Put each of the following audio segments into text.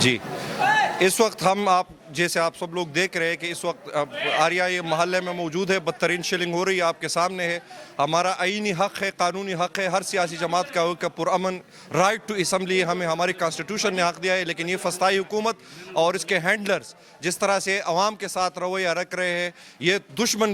جی اس وقت ہم آپ جیسے آپ سب لوگ دیکھ رہے ہیں کہ اس وقت آریہ یہ محلے میں موجود ہے، بدترین شیلنگ ہو رہی ہے، آپ کے سامنے ہے۔ ہمارا آئینی حق ہے، قانونی حق ہے، ہر سیاسی جماعت کا کہ پرامن رائٹ ٹو اسمبلی ہمیں ہماری کانسٹیٹیوشن نے حق دیا ہے، لیکن یہ فسطائی حکومت اور اس کے ہینڈلرز جس طرح سے عوام کے ساتھ رویہ رکھ رہے ہیں، یہ دشمن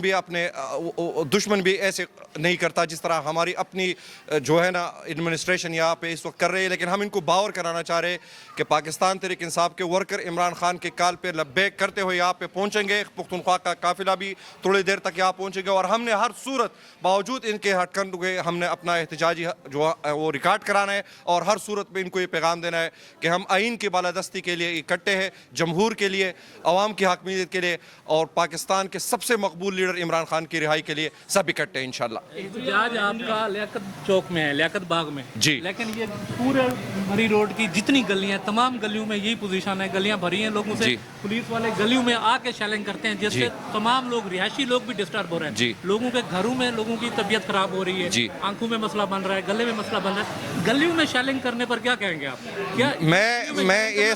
بھی ایسے نہیں کرتا جس طرح ہماری اپنی جو ہے نا ایڈمنسٹریشن یہاں پہ اس وقت کر رہی ہے۔ لیکن ہم ان کو باور کرانا چاہ رہے ہیں کہ پاکستان تحریک انصاف کے ورکر عمران خان کے کال پہ لبیک کرتے ہوئے یہاں پہ پہنچیں گے، پختونخوا کا قافلہ بھی تھوڑی دیر تک یہاں پہنچے گا، اور ہم نے ہر صورت باوجود ان کے ہٹکن کے ہم نے اپنا احتجاجی جو وہ ریکارڈ کرانا ہے، اور ہر صورت پہ ان کو یہ پیغام دینا ہے کہ ہم آئین کی بالادستی کے لیے اکٹھے ہیں، جمہور کے لیے، عوام کی حاکمیت کے لیے، اور پاکستان کے سب سے مقبول لیڈر عمران خان کی رہائی کے لیے سب اکٹھے ہیں انشاءاللہ۔ احتجاج آپ کا لیاقت چوک میں ہے، لیاقت باغ میں، جی لیکن یہ پورے مری روڈ کی جتنی گلیاں، تمام گلیوں میں یہی پوزیشن ہے، گلیاں بھری ہیں لوگوں سے، پولیس والے گلیوں میں آ کے شیلنگ کرتے ہیں، جس سے تمام لوگ، رہائشی لوگ بھی ڈسٹرب ہو رہے ہیں، لوگوں کے گھروں میں لوگوں کی طبیعت خراب ہو رہی ہے، آنکھوں میں مسئلہ بن رہا ہے، گلے میں مسئلہ بن رہا ہے۔ گلیوں میں شیلنگ کرنے پر کیا کہیں گے آپ؟ میں یہ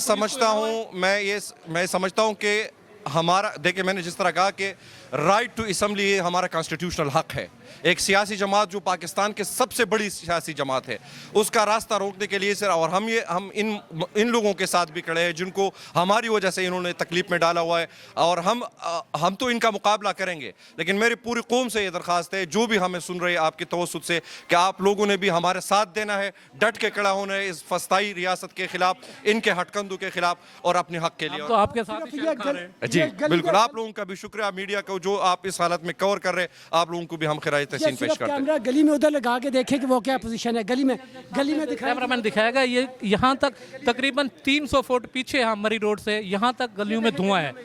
سمجھتا ہوں کہ ہمارا، دیکھیں میں نے جس طرح کہا کہ رائٹ ٹو اسمبلی یہ ہمارا کانسٹیٹیوشنل حق ہے۔ ایک سیاسی جماعت جو پاکستان کے سب سے بڑی سیاسی جماعت ہے، اس کا راستہ روکنے کے لیے سر، اور ہم ان لوگوں کے ساتھ بھی کھڑے ہیں جن کو ہماری وجہ سے انہوں نے تکلیف میں ڈالا ہوا ہے، اور ہم تو ان کا مقابلہ کریں گے، لیکن میری پوری قوم سے یہ درخواست ہے، جو بھی ہمیں سن رہے ہیں آپ کے توسط سے، کہ آپ لوگوں نے بھی ہمارے ساتھ دینا ہے، ڈٹ کے کھڑا ہونا ہے اس فسطائی ریاست کے خلاف، ان کے ہٹکندوں کے خلاف، اور اپنے حق کے لیے۔ تو آپ کے ساتھ ہی شیلنگ کر رہے ہیں۔ جی بالکل، آپ لوگوں کا بھی شکریہ، میڈیا کو جو آپ اس حالت میں کور کر رہے ہیں، آپ لوگوں کو بھی ہم خراج تحسین پیش کرتے ہیں۔ گلی میں ادھر لگا کے دیکھیں کہ وہ کیا پوزیشن ہے، گلی میں دکھائیں۔ کیمرامین دکھائے گا، یہ یہاں تک تقریباً 300 فٹ پیچھے ہم مری روڈ سے یہاں تک گلیوں میں دھواں ہے،